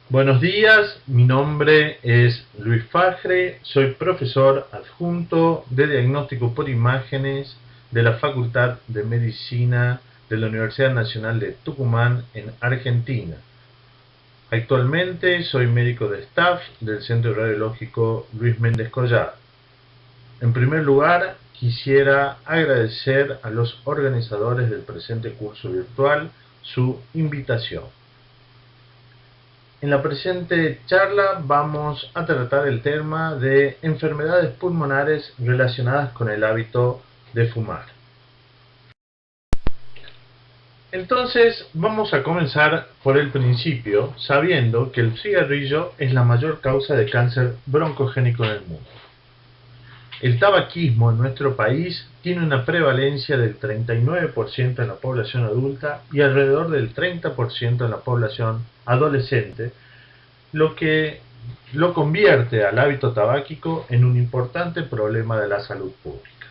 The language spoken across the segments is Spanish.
Buenos días, mi nombre es Luis Fajre, soy profesor adjunto de diagnóstico por imágenes de la Facultad de Medicina de la Universidad Nacional de Tucumán en Argentina. Actualmente soy médico de staff del Centro Radiológico Luis Méndez Collado. En primer lugar, quisiera agradecer a los organizadores del presente curso virtual su invitación. En la presente charla vamos a tratar el tema de enfermedades pulmonares relacionadas con el hábito de fumar. Entonces vamos a comenzar por el principio, sabiendo que el cigarrillo es la mayor causa de cáncer broncogénico en el mundo. El tabaquismo en nuestro país tiene una prevalencia del 39% en la población adulta y alrededor del 30% en la población adolescente, lo que lo convierte al hábito tabáquico en un importante problema de la salud pública.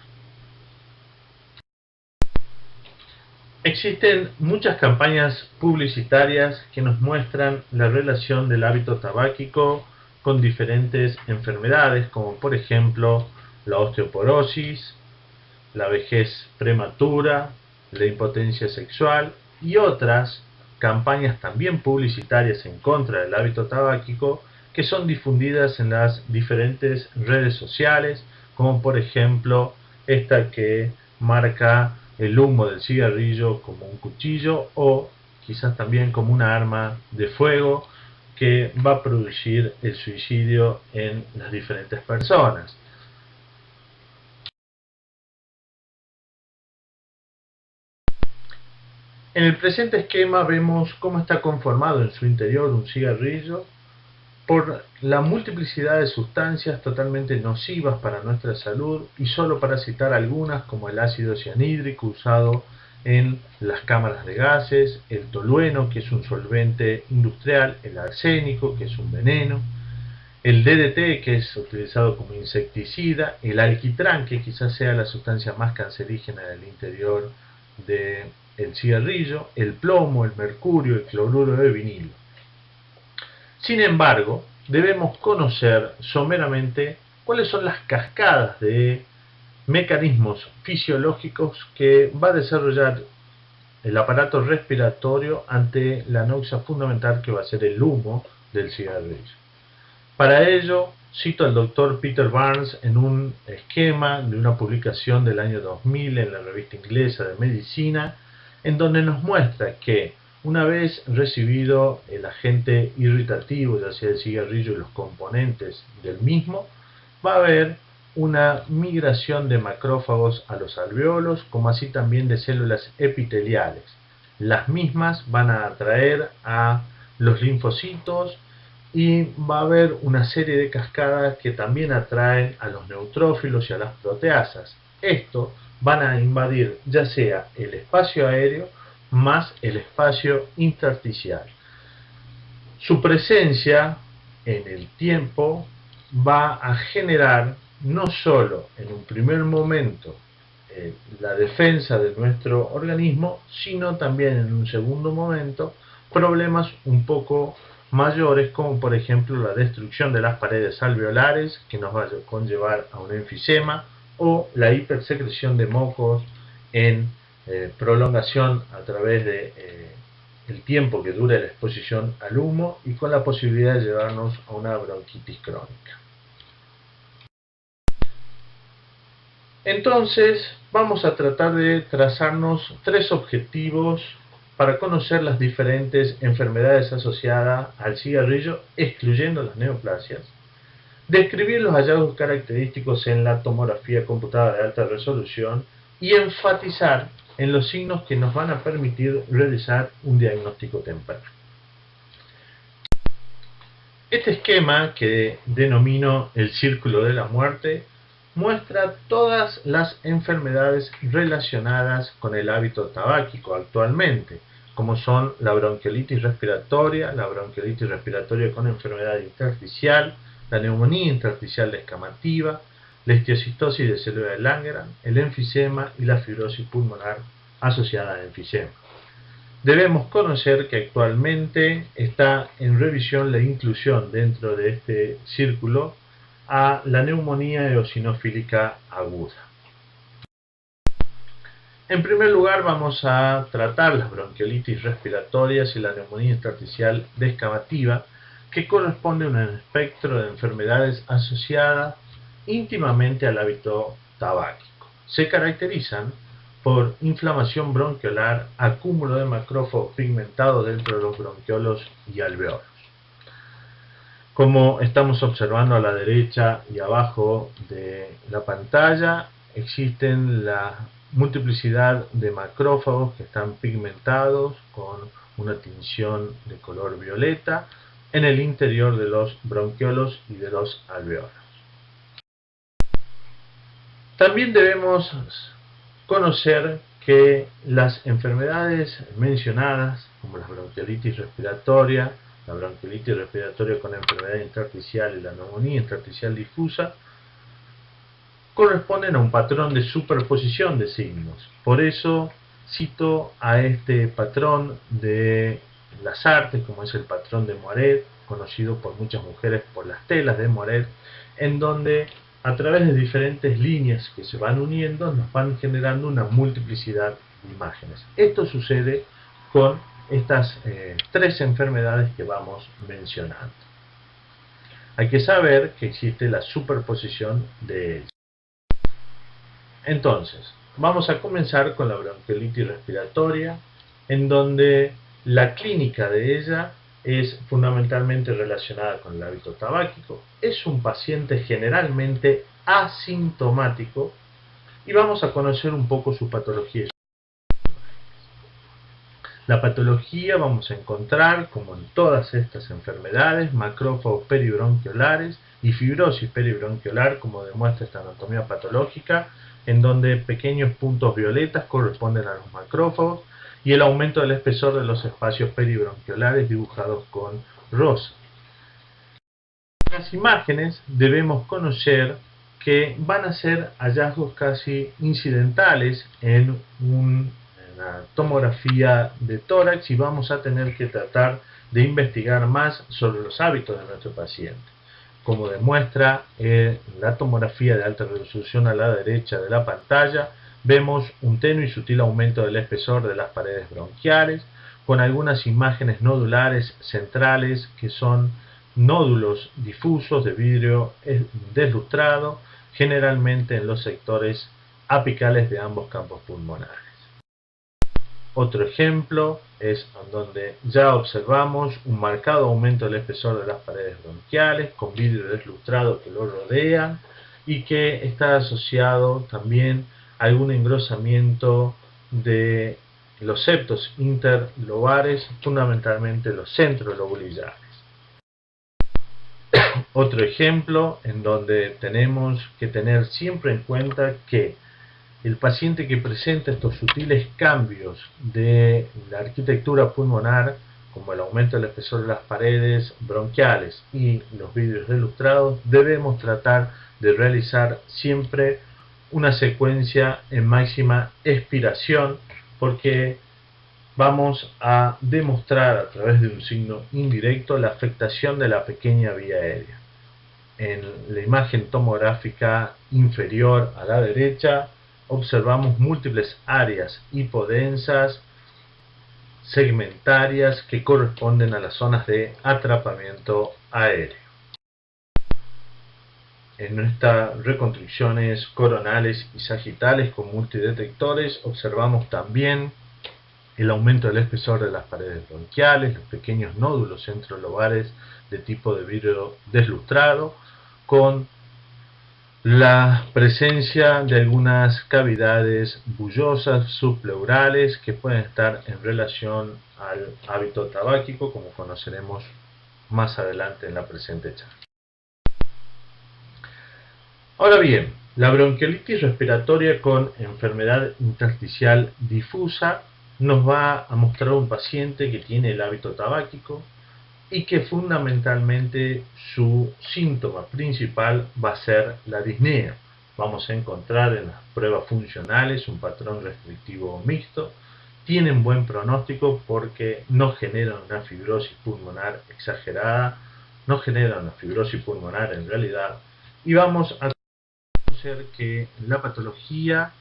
Existen muchas campañas publicitarias que nos muestran la relación del hábito tabáquico con diferentes enfermedades, como por ejemplo la osteoporosis, la vejez prematura, la impotencia sexual y otras campañas también publicitarias en contra del hábito tabáquico que son difundidas en las diferentes redes sociales, como por ejemplo esta que marca el humo del cigarrillo como un cuchillo o quizás también como una arma de fuego que va a producir el suicidio en las diferentes personas. En el presente esquema vemos cómo está conformado en su interior un cigarrillo por la multiplicidad de sustancias totalmente nocivas para nuestra salud, y solo para citar algunas como el ácido cianhídrico usado en las cámaras de gases, el tolueno, que es un solvente industrial, el arsénico, que es un veneno, el DDT, que es utilizado como insecticida, el alquitrán, que quizás sea la sustancia más cancerígena del interior del cigarrillo, el plomo, el mercurio, el cloruro de vinilo. Sin embargo, debemos conocer someramente cuáles son las cascadas de mecanismos fisiológicos que va a desarrollar el aparato respiratorio ante la nausia fundamental que va a ser el humo del cigarrillo. Para ello, cito al doctor Peter Barnes en un esquema de una publicación del año 2000 en la revista inglesa de medicina, en donde nos muestra que una vez recibido el agente irritativo, ya sea el cigarrillo y los componentes del mismo, va a haber una migración de macrófagos a los alveolos, como así también de células epiteliales. Las mismas van a atraer a los linfocitos y va a haber una serie de cascadas que también atraen a los neutrófilos y a las proteasas. Esto van a invadir ya sea el espacio aéreo más el espacio intersticial. Su presencia en el tiempo va a generar no solo en un primer momento la defensa de nuestro organismo, sino también en un segundo momento problemas un poco mayores, como por ejemplo la destrucción de las paredes alveolares, que nos va a conllevar a un enfisema, o la hipersecreción de mocos en prolongación a través de el tiempo que dure la exposición al humo, y con la posibilidad de llevarnos a una bronquitis crónica. Entonces vamos a tratar de trazarnos tres objetivos para conocer las diferentes enfermedades asociadas al cigarrillo, excluyendo las neoplasias, describir los hallazgos característicos en la tomografía computada de alta resolución y enfatizar en los signos que nos van a permitir realizar un diagnóstico temprano. Este esquema, que denomino el círculo de la muerte, muestra todas las enfermedades relacionadas con el hábito tabáquico actualmente, como son la bronquiolitis respiratoria con enfermedad intersticial, la neumonía intersticial descamativa, la histiocytosis de célula de Langerhans, el enfisema y la fibrosis pulmonar asociada al enfisema. debemos conocer que actualmente está en revisión la inclusión dentro de este círculo a la neumonía eosinofílica aguda. En primer lugar vamos a tratar las bronquiolitis respiratorias y la neumonía intersticial descamativa, que corresponde a un espectro de enfermedades asociadas íntimamente al hábito tabáquico. Se caracterizan por inflamación bronquiolar, acúmulo de macrófagos pigmentados dentro de los bronquiolos y alveolos. Como estamos observando a la derecha y abajo de la pantalla, existen la multiplicidad de macrófagos que están pigmentados con una tinción de color violeta en el interior de los bronquiolos y de los alveolos. También debemos conocer que las enfermedades mencionadas, como la bronquiolitis respiratoria con enfermedad intersticial y la neumonía intersticial difusa, corresponden a un patrón de superposición de signos. Por eso cito a este patrón de las artes, como es el patrón de Moiret, conocido por muchas mujeres por las telas de Moiret, en donde a través de diferentes líneas que se van uniendo nos van generando una multiplicidad de imágenes. Esto sucede con estas tres enfermedades que vamos mencionando. Hay que saber que existe la superposición de ellas. Entonces, vamos a comenzar con la bronquiolitis respiratoria, en donde la clínica de ella es fundamentalmente relacionada con el hábito tabáquico. Es un paciente generalmente asintomático y vamos a conocer un poco su patología. La patología vamos a encontrar, como en todas estas enfermedades, macrófagos peribronquiolares y fibrosis peribronquiolar, como demuestra esta anatomía patológica, en donde pequeños puntos violetas corresponden a los macrófagos y el aumento del espesor de los espacios peribronquiolares dibujados con rosa. En las imágenes debemos conocer que van a ser hallazgos casi incidentales en una tomografía de tórax y vamos a tener que tratar de investigar más sobre los hábitos de nuestro paciente. Como demuestra la tomografía de alta resolución a la derecha de la pantalla, vemos un tenue y sutil aumento del espesor de las paredes bronquiales, con algunas imágenes nodulares centrales que son nódulos difusos de vidrio deslustrado, generalmente en los sectores apicales de ambos campos pulmonares. Otro ejemplo es donde ya observamos un marcado aumento del espesor de las paredes bronquiales con vidrio deslustrado que lo rodean y que está asociado también a algún engrosamiento de los septos interlobares, fundamentalmente los centrolobulillares. Otro ejemplo en donde tenemos que tener siempre en cuenta que el paciente que presenta estos sutiles cambios de la arquitectura pulmonar, como el aumento del espesor de las paredes bronquiales y los vidrios deslustrados, debemos tratar de realizar siempre una secuencia en máxima expiración, porque vamos a demostrar a través de un signo indirecto la afectación de la pequeña vía aérea. En la imagen tomográfica inferior a la derecha observamos múltiples áreas hipodensas segmentarias que corresponden a las zonas de atrapamiento aéreo. En estas reconstrucciones coronales y sagitales con multidetectores observamos también el aumento del espesor de las paredes bronquiales, los pequeños nódulos centrolobares de tipo de vidrio deslustrado, con la presencia de algunas cavidades bullosas subpleurales que pueden estar en relación al hábito tabáquico, como conoceremos más adelante en la presente charla. Ahora bien, la bronquiolitis respiratoria con enfermedad intersticial difusa nos va a mostrar un paciente que tiene el hábito tabáquico y que fundamentalmente su síntoma principal va a ser la disnea. Vamos a encontrar en las pruebas funcionales un patrón restrictivo mixto tienen buen pronóstico porque no generan una fibrosis pulmonar exagerada, no generan una fibrosis pulmonar en realidad, y vamos a conocer que la patología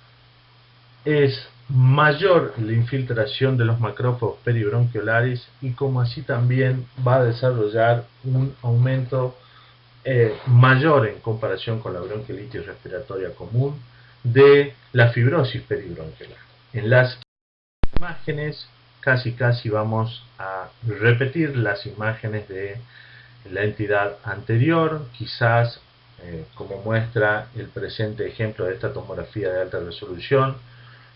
es mayor la infiltración de los macrófagos peribronquiolares y como así también va a desarrollar un aumento mayor en comparación con la bronquiolitis respiratoria común de la fibrosis peribronquiolar. En las imágenes casi vamos a repetir las imágenes de la entidad anterior, quizás como muestra el presente ejemplo de esta tomografía de alta resolución.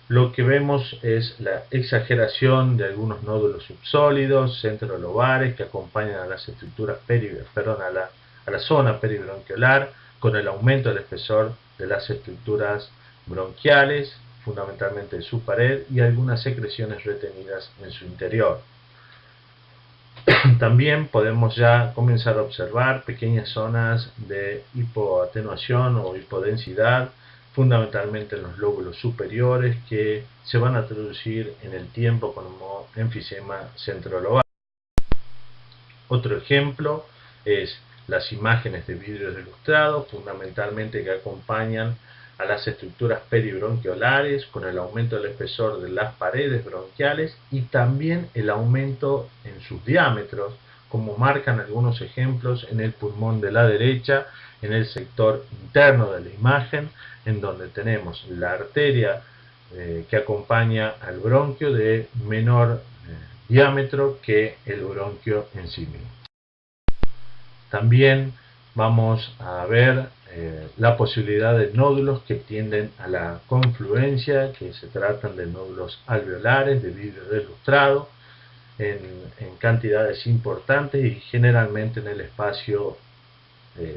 Lo que vemos es la exageración de algunos nódulos subsólidos, centrolobares, que acompañan a las estructuras a la zona peribronquiolar, con el aumento del espesor de las estructuras bronquiales, fundamentalmente de su pared, y algunas secreciones retenidas en su interior. También podemos ya comenzar a observar pequeñas zonas de hipoatenuación o hipodensidad, fundamentalmente en los lóbulos superiores, que se van a traducir en el tiempo como enfisema centrolobar. Otro ejemplo es las imágenes de vidrio ilustrado, fundamentalmente que acompañan a las estructuras peribronquiolares con el aumento del espesor de las paredes bronquiales y también el aumento en sus diámetros, como marcan algunos ejemplos en el pulmón de la derecha, en el sector interno de la imagen, en donde tenemos la arteria que acompaña al bronquio de menor diámetro que el bronquio en sí mismo. También vamos a ver la posibilidad de nódulos que tienden a la confluencia, que se tratan de nódulos alveolares de vidrio deslustrado en cantidades importantes y generalmente en el espacio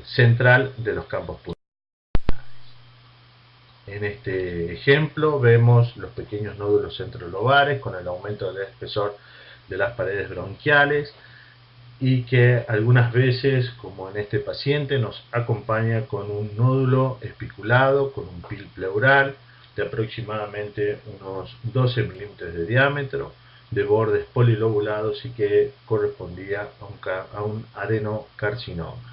central de los campos pulmonares. En este ejemplo vemos los pequeños nódulos centrolobares con el aumento del espesor de las paredes bronquiales y que algunas veces, como en este paciente, nos acompaña con un nódulo espiculado, con un pil pleural de aproximadamente unos 12 milímetros de diámetro, de bordes polilobulados y que correspondía a un adenocarcinoma.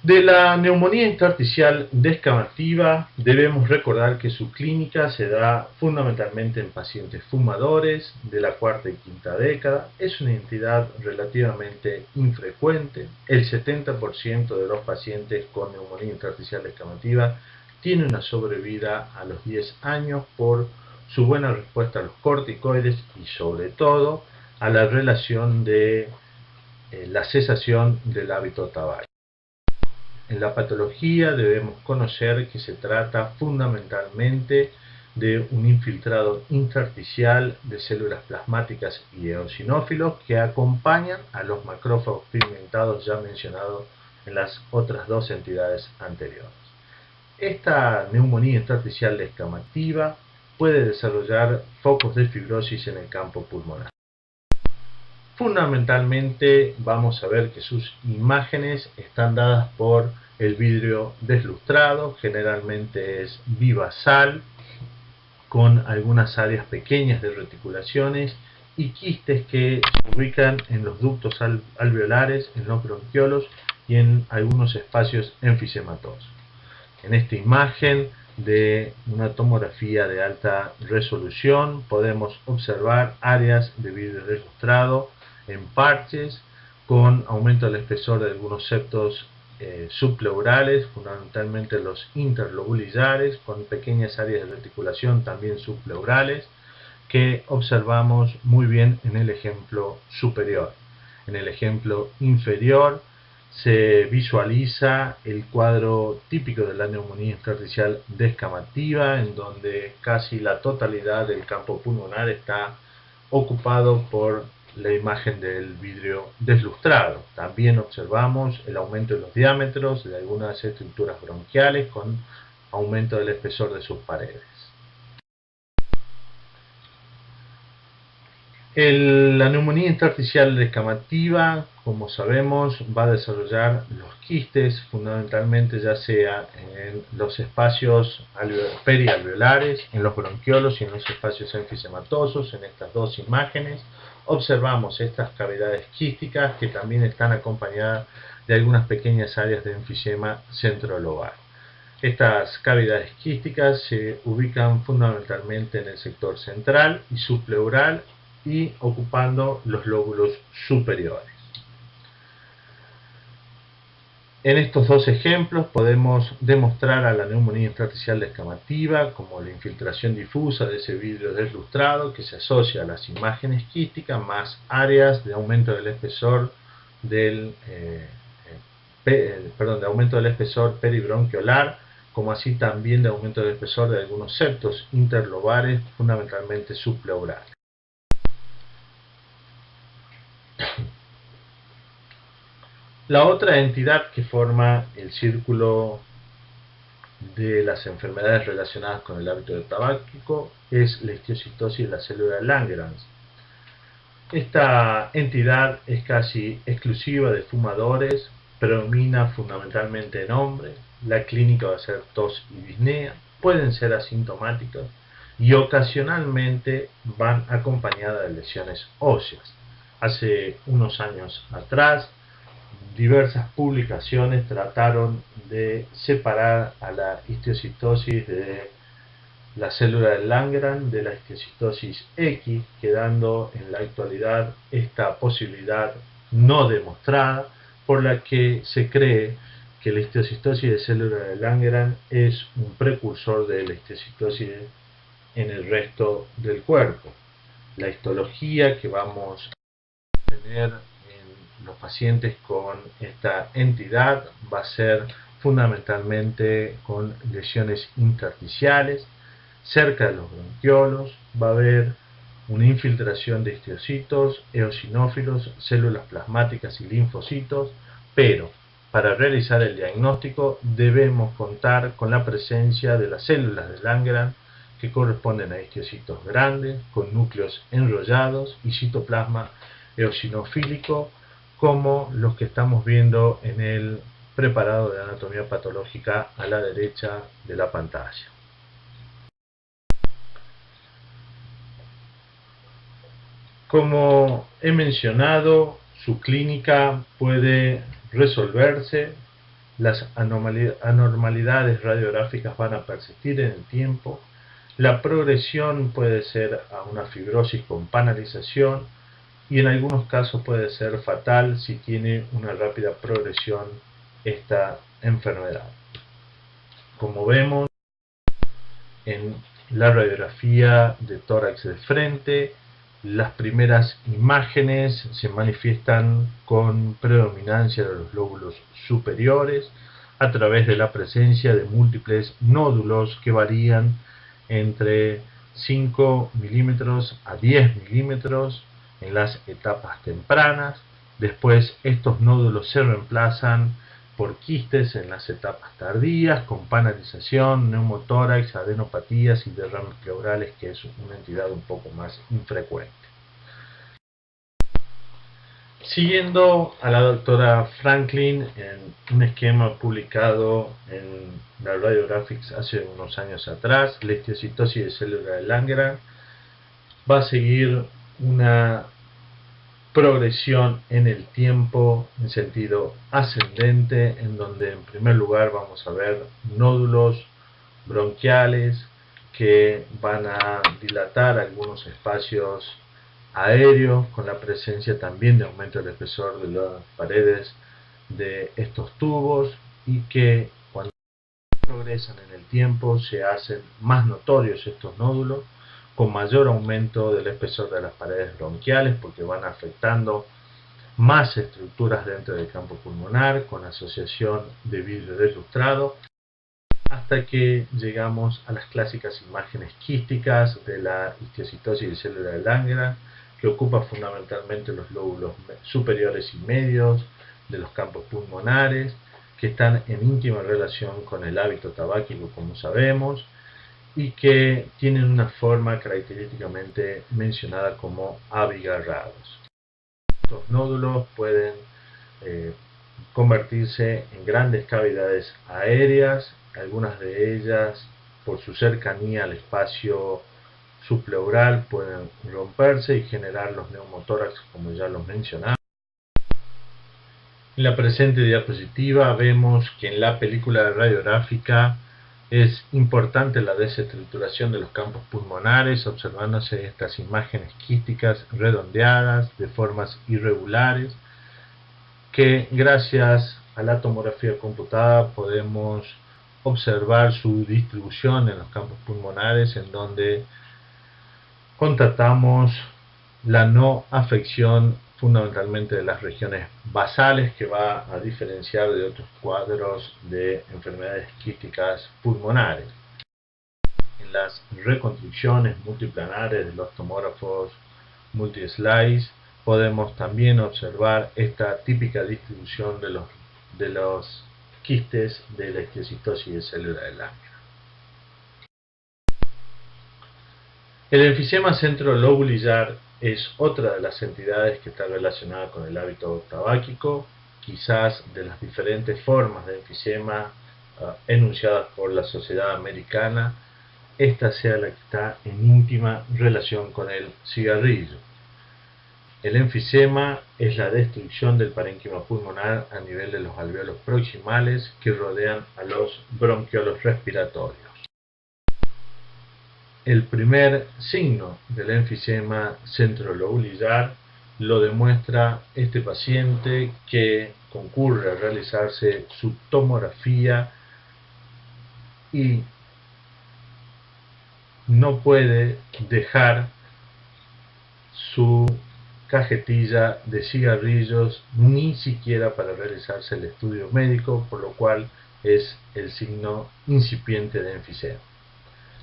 De la neumonía intersticial descamativa debemos recordar que su clínica se da fundamentalmente en pacientes fumadores de la cuarta y quinta década. Es una entidad relativamente infrecuente. El 70% de los pacientes con neumonía intersticial descamativa tiene una sobrevida a los 10 años por su buena respuesta a los corticoides y sobre todo a la relación de la cesación del hábito tabáquico. En la patología debemos conocer que se trata fundamentalmente de un infiltrado intersticial de células plasmáticas y eosinófilos que acompañan a los macrófagos pigmentados ya mencionados en las otras dos entidades anteriores. Esta neumonía intersticial descamativa puede desarrollar focos de fibrosis en el campo pulmonar. Fundamentalmente vamos a ver que sus imágenes están dadas por el vidrio deslustrado, generalmente es vivasal, con algunas áreas pequeñas de reticulaciones y quistes que se ubican en los ductos alveolares, en los bronquiolos y en algunos espacios enfisematosos. En esta imagen de una tomografía de alta resolución podemos observar áreas de vidrio deslustrado en parches con aumento del espesor de algunos septos subpleurales, fundamentalmente los interlobulillares, con pequeñas áreas de reticulación también subpleurales que observamos muy bien en el ejemplo superior. En el ejemplo inferior se visualiza el cuadro típico de la neumonía intersticial descamativa, en donde casi la totalidad del campo pulmonar está ocupado por la imagen del vidrio deslustrado. También observamos el aumento de los diámetros de algunas estructuras bronquiales con aumento del espesor de sus paredes. La neumonía intersticial descamativa, como sabemos, va a desarrollar los quistes fundamentalmente ya sea en los espacios perialveolares, en los bronquiolos y en los espacios enfisematosos. En estas dos imágenes observamos estas cavidades quísticas que también están acompañadas de algunas pequeñas áreas de enfisema centrolobar. Estas cavidades quísticas se ubican fundamentalmente en el sector central y subpleural y ocupando los lóbulos superiores. En estos dos ejemplos podemos demostrar a la neumonía intersticial descamativa como la infiltración difusa de ese vidrio deslustrado que se asocia a las imágenes quísticas más áreas de aumento del espesor de aumento del espesor peribronquiolar, como así también de aumento del espesor de algunos septos interlobares, fundamentalmente subpleurales. La otra entidad que forma el círculo de las enfermedades relacionadas con el hábito tabáquico es la histiocytosis de la célula de Langerhans. Esta entidad es casi exclusiva de fumadores, predomina fundamentalmente en hombres, la clínica va a ser tos y disnea, pueden ser asintomáticas y ocasionalmente van acompañadas de lesiones óseas. Hace unos años atrás, diversas publicaciones trataron de separar a la histiocytosis de la célula de Langerhans de la histiocytosis X, quedando en la actualidad esta posibilidad no demostrada, por la que se cree que la histiocytosis de célula de Langerhans es un precursor de la histiocytosis en el resto del cuerpo. La histología que vamos a tener en los pacientes con esta entidad va a ser fundamentalmente con lesiones intersticiales. Cerca de los bronquiolos va a haber una infiltración de histocitos, eosinófilos, células plasmáticas y linfocitos, pero para realizar el diagnóstico debemos contar con la presencia de las células de Langerhans que corresponden a histocitos grandes, con núcleos enrollados y citoplasma eosinofílico, como los que estamos viendo en el preparado de anatomía patológica a la derecha de la pantalla. Como he mencionado, su clínica puede resolverse, las anormalidades radiográficas van a persistir en el tiempo, la progresión puede ser a una fibrosis con panalización y en algunos casos puede ser fatal si tiene una rápida progresión esta enfermedad. Como vemos en la radiografía de tórax de frente, las primeras imágenes se manifiestan con predominancia de los lóbulos superiores a través de la presencia de múltiples nódulos que varían entre 5 milímetros a 10 milímetros en las etapas tempranas. Después estos nódulos se reemplazan por quistes en las etapas tardías, con panalización, neumotórax, adenopatías y derrames pleurales, que es una entidad un poco más infrecuente. Siguiendo a la doctora Franklin en un esquema publicado en la Radiographics hace unos años atrás, la histiocytosis de célula de Langerhans va a seguir una progresión en el tiempo en sentido ascendente, en donde en primer lugar vamos a ver nódulos bronquiales que van a dilatar algunos espacios aéreos, con la presencia también de aumento del espesor de las paredes de estos tubos, y que cuando progresan en el tiempo se hacen más notorios estos nódulos, con mayor aumento del espesor de las paredes bronquiales, porque van afectando más estructuras dentro del campo pulmonar, con asociación de vidrio deslustrado, hasta que llegamos a las clásicas imágenes quísticas de la histiocytosis de célula de Langerhans, que ocupa fundamentalmente los lóbulos superiores y medios de los campos pulmonares, que están en íntima relación con el hábito tabáquico, como sabemos, y que tienen una forma característicamente mencionada como abigarrados. Estos nódulos pueden convertirse en grandes cavidades aéreas, algunas de ellas por su cercanía al espacio subpleural pueden romperse y generar los neumotórax, como ya lo mencionaba. En la presente diapositiva vemos que en la película radiográfica es importante la desestructuración de los campos pulmonares, observándose estas imágenes quísticas redondeadas de formas irregulares, que gracias a la tomografía computada podemos observar su distribución en los campos pulmonares, en donde constatamos la no afección fundamentalmente de las regiones basales, que va a diferenciar de otros cuadros de enfermedades quísticas pulmonares. En las reconstrucciones multiplanares de los tomógrafos multi-slice podemos también observar esta típica distribución de los quistes de la esquiocistosis de célula de lámina. El enfisema centrolobulillar es otra de las entidades que está relacionada con el hábito tabáquico. Quizás de las diferentes formas de enfisema enunciadas por la Sociedad Americana, esta sea la que está en íntima relación con el cigarrillo. El enfisema es la destrucción del parénquima pulmonar a nivel de los alvéolos proximales que rodean a los bronquiolos respiratorios. El primer signo del enfisema centrolobulillar lo demuestra este paciente, que concurre a realizarse su tomografía y no puede dejar su cajetilla de cigarrillos ni siquiera para realizarse el estudio médico, por lo cual es el signo incipiente de enfisema.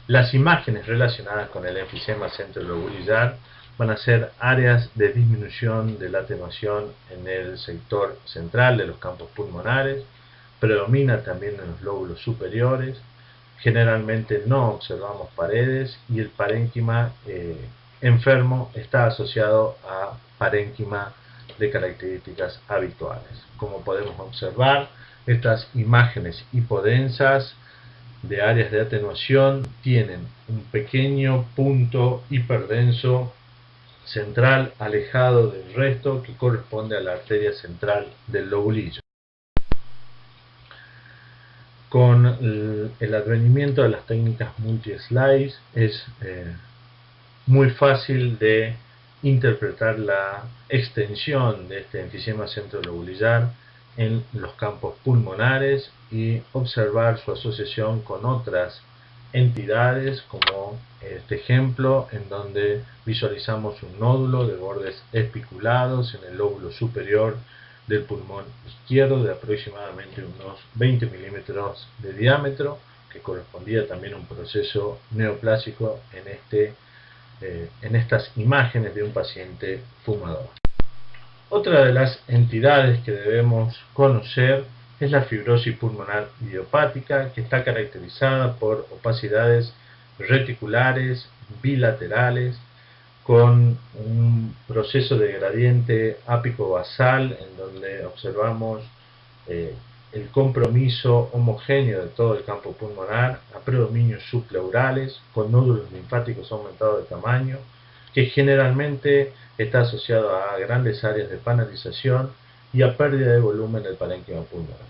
Las imágenes relacionadas con el enfisema centrolobulillar van a ser áreas de disminución de la atenuación en el sector central de los campos pulmonares, predomina también en los lóbulos superiores, generalmente no observamos paredes y el parénquima enfermo está asociado a parénquima de características habituales. Como podemos observar, estas imágenes hipodensas de áreas de atenuación tienen un pequeño punto hiperdenso central alejado del resto, que corresponde a la arteria central del lobulillo. Con el advenimiento de las técnicas multi-slice es muy fácil de interpretar la extensión de este enfisema centrolobulillar en los campos pulmonares y observar su asociación con otras entidades, como este ejemplo en donde visualizamos un nódulo de bordes espiculados en el lóbulo superior del pulmón izquierdo de aproximadamente unos 20 milímetros de diámetro, que correspondía también a un proceso neoplásico en estas imágenes de un paciente fumador. Otra de las entidades que debemos conocer es la fibrosis pulmonar idiopática, que está caracterizada por opacidades reticulares bilaterales con un proceso de gradiente ápico-basal, en donde observamos el compromiso homogéneo de todo el campo pulmonar a predominios subpleurales con nódulos linfáticos aumentados de tamaño, que generalmente está asociado a grandes áreas de panalización y a pérdida de volumen del parénquima pulmonar.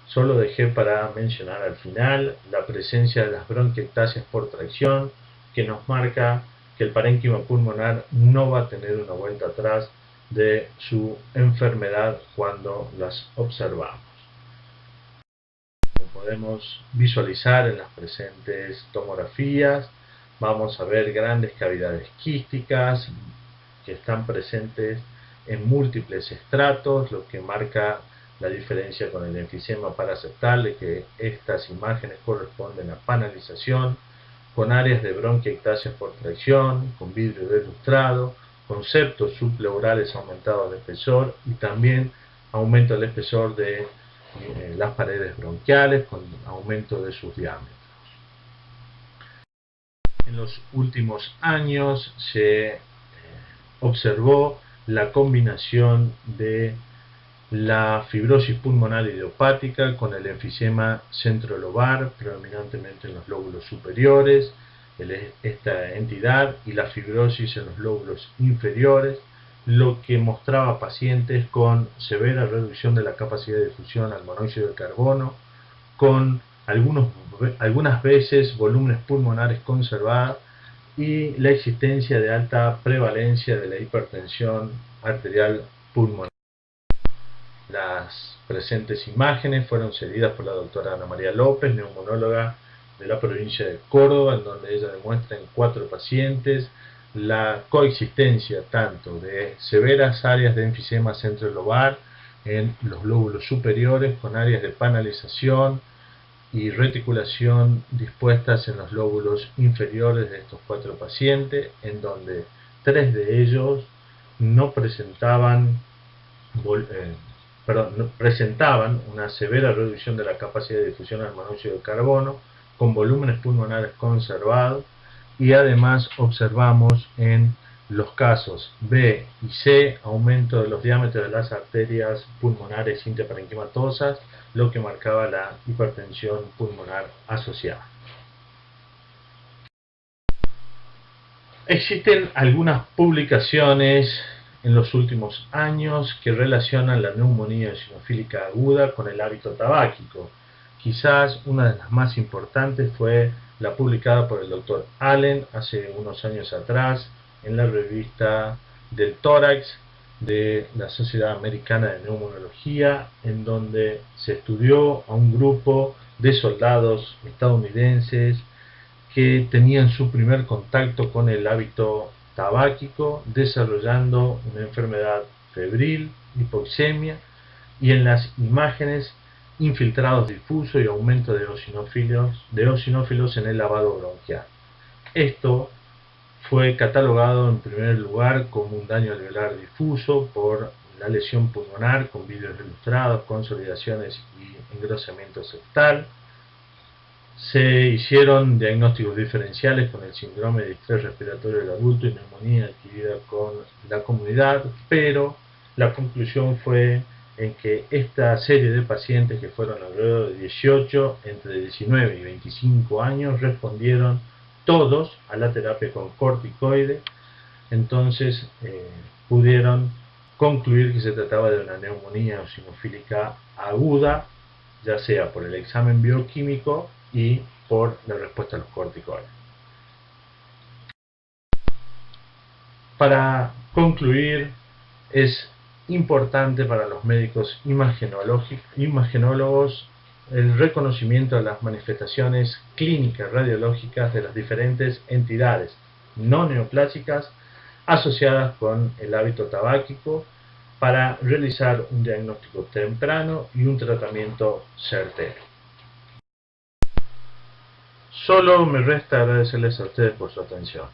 Solo dejé para mencionar al final la presencia de las bronquiectasias por tracción, que nos marca que el parénquima pulmonar no va a tener una vuelta atrás de su enfermedad cuando las observamos. Como podemos visualizar en las presentes tomografías, vamos a ver grandes cavidades quísticas que están presentes en múltiples estratos, lo que marca la diferencia con el enfisema paraseptal, de que estas imágenes corresponden a panalización, con áreas de bronquiectasia por tracción, con vidrio delustrado, con septos subpleurales aumentados de espesor y también aumento del espesor de las paredes bronquiales con aumento de sus diámetros. En los últimos años se observó la combinación de la fibrosis pulmonar idiopática con el enfisema centrolobar, predominantemente en los lóbulos superiores, esta entidad, y la fibrosis en los lóbulos inferiores, lo que mostraba pacientes con severa reducción de la capacidad de difusión al monóxido de carbono, con algunas veces volúmenes pulmonares conservados y la existencia de alta prevalencia de la hipertensión arterial pulmonar. Las presentes imágenes fueron cedidas por la doctora Ana María López, neumonóloga de la provincia de Córdoba, en donde ella demuestra en 4 pacientes la coexistencia tanto de severas áreas de enfisema centrolobar en los lóbulos superiores con áreas de panalización y reticulación dispuestas en los lóbulos inferiores de estos 4 pacientes, en donde 3 de ellos no presentaban una severa reducción de la capacidad de difusión al monóxido de carbono, con volúmenes pulmonares conservados, y además observamos en los casos B y C aumento de los diámetros de las arterias pulmonares intraparenquimatosas, lo que marcaba la hipertensión pulmonar asociada. Existen algunas publicaciones en los últimos años que relacionan la neumonía eosinofílica aguda con el hábito tabáquico. Quizás una de las más importantes fue la publicada por el Dr. Allen hace unos años atrás en la revista del tórax de la Sociedad Americana de Neumonología, en donde se estudió a un grupo de soldados estadounidenses que tenían su primer contacto con el hábito tabáquico, desarrollando una enfermedad febril, hipoxemia, y en las imágenes infiltrados difusos y aumento de eosinófilos en el lavado bronquial. Esto fue catalogado en primer lugar como un daño alveolar difuso por la lesión pulmonar con vídeos ilustrados, consolidaciones y engrosamiento septal. Se hicieron diagnósticos diferenciales con el síndrome de distrés respiratorio del adulto y neumonía adquirida con la comunidad, pero la conclusión fue en que esta serie de pacientes, que fueron alrededor de 18, entre 19 y 25 años, respondieron todos a la terapia con corticoide. Entonces pudieron concluir que se trataba de una neumonía eosinofílica aguda, ya sea por el examen bioquímico y por la respuesta a los corticoides. Para concluir, es importante para los médicos imagenólogos el reconocimiento de las manifestaciones clínicas radiológicas de las diferentes entidades no neoplásicas asociadas con el hábito tabáquico para realizar un diagnóstico temprano y un tratamiento certero. Solo me resta agradecerles a ustedes por su atención.